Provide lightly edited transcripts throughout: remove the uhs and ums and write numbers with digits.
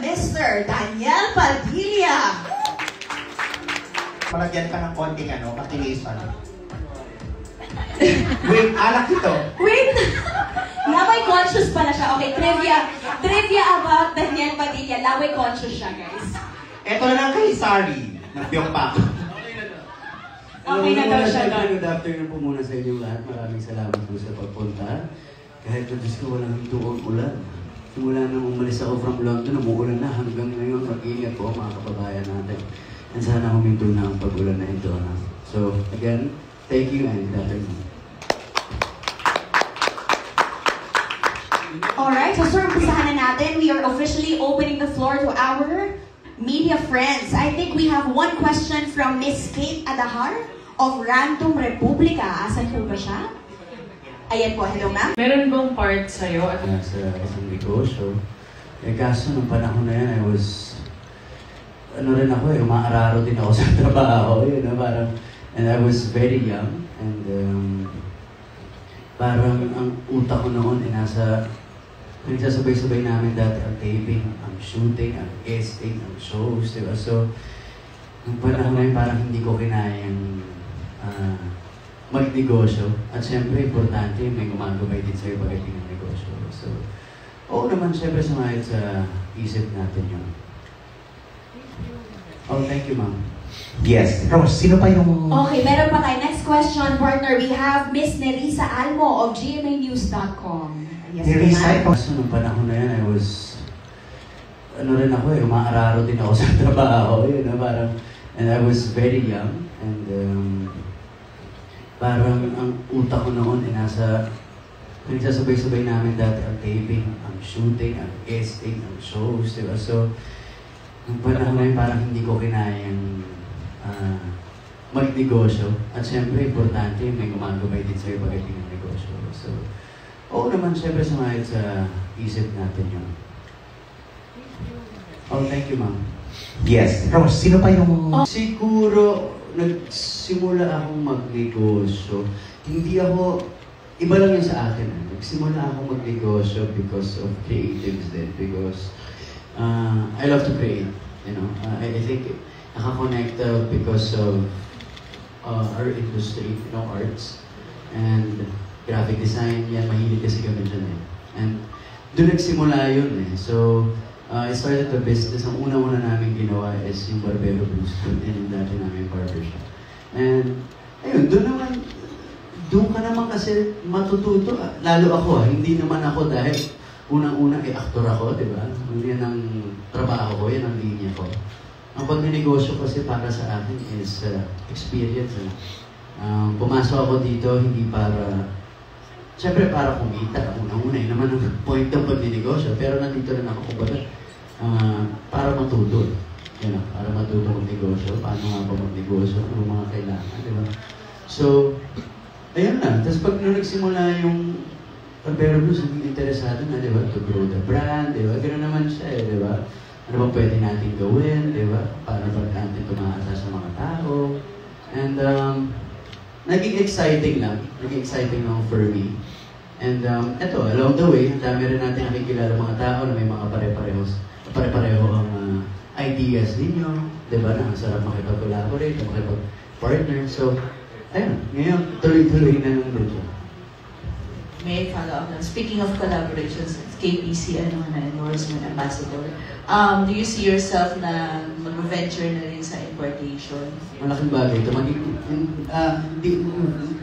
Mr. Daniel Padilla. Malagyan ka ng konting matilisan. Wait, alak ito. Wait! Laway conscious pala siya. Okay, trivia about Daniel Padilla. Laway conscious siya, guys. Ito na lang kay Sari. Nagpiyong pa. Okay na daw siya doon. Good afternoon po muna sa inyong lahat. Maraming salamat po sa pagpunta. Kahit na Diyos ko walang hintuong ulan. Simula nang umalis ako from London, umuulan na hanggang ngayon. Mag-ingat po mga kababayan natin. And sana huminto na ang pag-ulan na ito. So, again, thank you and good afternoon. Alright, so umpisahan na natin. We are officially opening the floor to our media friends. I think we have one question from Miss Kate Adahar of Random Republica. Asan po ba siya? Ayan po, hello ma'am. Meron bang part sa'yo? Sa isang negosyo. Kaso nung panahon na yan, I was... rin ako umaararo din ako sa trabaho. Parang... And I was very young. And parang ang utak ko noon nasa... Nagsasabay-sabay namin dati ang taping, ang shooting, ang casting, ang shows, diba? So, nung panahon na yun, parang hindi ko kinayang magnegosyo. At syempre, importante, may gumagabay din sa'yo pagdating ng negosyo. So, oo naman, syempre, sumayad sa isip natin yun. Oh, thank you, ma'am. Yes. Rose, sino pa yung... Okay, meron pa tayo. Next question, partner. We have Miss Nerissa Almo of GMAnews.com. Yes, Nerissa, kaso nung panahon na yan, I was... rin ako umaararo din ako sa trabaho. Parang... And I was very young. And parang ang utak ko noon nasa... Nagsasabay-sabay namin dati ang taping, ang shooting, ang casting, ang shows, diba? So, nung panahon na yun, parang hindi ko kinayang magnegosyo. At syempre, importante, may gumagabay din sa'yo pagdating ng negosyo. So, oo naman, syempre, sumayad sa isip natin yun. Oh, thank you, ma'am. Yes. Rose, sino pa yung... Siguro, nagsimula akong magnegosyo. Hindi ako... Iba lang yun sa akin. Nagsimula akong magnegosyo because of creatives din. Because I love to create. I think nakakonect because of our industry, arts. And graphic design, yan, mahilig kasi kami dyan eh. And doon nagsimula yun eh. So, I started the business. Ang una-una namin ginawa is yung Barbero Blues in dati namin barbershop. And, ayun, doon ka naman kasi matututo. Lalo ako, hindi naman ako dahil unang-una aktor ako, di ba? Yan ang trabaho ko, yan ang linya ko. Ang pagnenegosyo kasi para sa akin is experience. Pumasok ako dito hindi para... Siyempre para kumita, unang-una, yun naman ang point ng pagnenegosyo. Pero nandito rin ako, kumbaga, para matuto. Para matuto mag-negosyo. Paano nga ba mag-negosyo? Ano mga kailangan, di ba? So, ayun na. Tapos pag nagsimula yung Barbero Blues, hindi interesado na, di ba? To grow the brand, di ba? Gano'n naman siya, di ba? Ano ba pwede natin gawin, di ba? Para ba natin tumaasa sa mga tao? And, naging exciting lang. Naging exciting lang for me. And, eto, along the way, ang dami rin natin nakikilala mga tao na may mga pare-pareho ang ideas ninyo, di ba? Na ang sarap makipag-collaborate, makipag-partner. So, ayun, ngayon, tuloy-tuloy na lang dito. May follow-up lang. Speaking of collaborations, KPC, endorsement ambassador, do you see yourself na mag-venture na rin sa importation? Malaking bagay ito.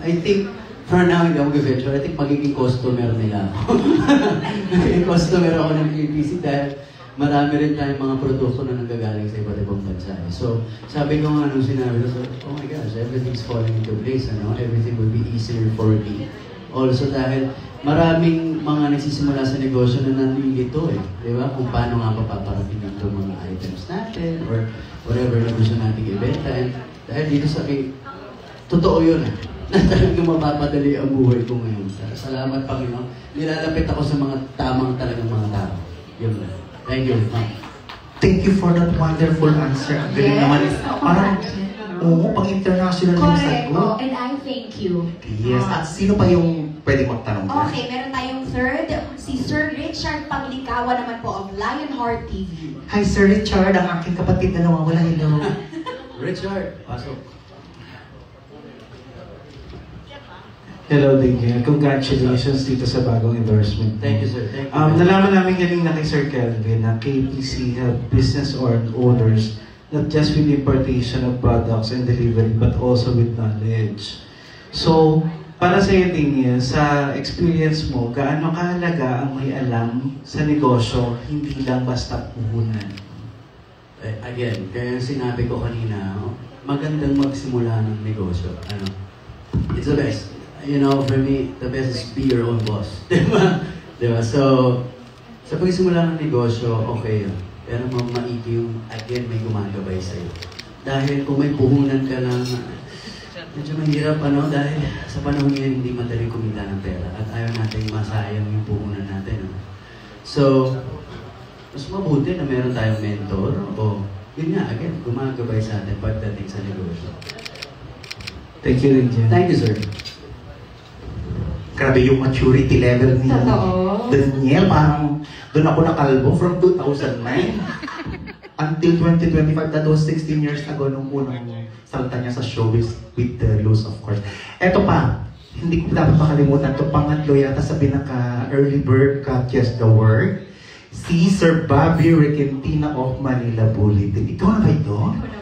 I think, for now, hindi ako mag-venture. I think magiging customer nila ako. Magiging customer ako ng KPC dahil marami rin tayong mga produkto na nanggagaling sa iba't ibang bansa. So, sabi ko nga nung sinabi ko, oh my gosh, everything's falling into place. Everything will be easier for me. Also dahil maraming mga nagsisimula sa negosyo na nandito di ba? Kung paano nga papaparating itong mga items natin or whatever na gusto natin ibenta. And dahil dito sa akin, totoo yun na talagang mapapadali ang buhay ko ngayon. Salamat Panginoon. Nilalapit ako sa mga tamang talagang mga tao. Yun lang. Thank you, ma'am. Thank you for that wonderful answer. Galing naman. Parang Oo, pang international yung Correct. sagot. Oh, and I thank you. Yes. At sino pa yung pwedeng magtanong dyan? Okay, meron tayong third, si Sir Richard Panglikawa naman po of Lionheart TV. Hi, Sir Richard, ang aking kapatid na nawawala. Hello. Richard, pasok. Hello, Daniel. Congratulations dito sa bagong endorsement. Thank you, sir. Thank you. Nalaman namin kanina kay Sir Kelvin na KPC have business owners not just with importation of products and delivery but also with knowledge. So, para sa iyo, Daniel, sa experience mo, gaano kahalaga ang may alam sa negosyo, hindi lang basta puhunan? Again, kaya yung sinabi ko kanina, magandang magsimula ng negosyo. It's the best. You know, for me, the best is be your own boss. Diba? Diba? So, sa pagsimula ng negosyo, okay yun. Pero maiti yung, again, may gumagabay sa'yo. Dahil kung may puhunan ka lang, medyo mahirap, dahil sa panahon ngayon, hindi madaling kumita ng pera. At ayaw natin masayang yung puhunan natin. So, mas mabuti na meron tayong mentor o, yun nga, again, gumagabay sa atin pagdating sa negosyo. Thank you, Daniel. Thank you, sir. Grabe yung maturity level ni Totoo. Daniel. Parang doon ako nakalbo from 2009 until 2025. That was 16 years ago nung unang salta niya sa showbiz with the loose, of course. Eto pa, hindi ko dapat makalimutan ito. Pangatlo yata sa pinaka-early bird catches the word. Si Sir Bobby Requentina of Manila Bulletin. Ikaw na ba ito? Ako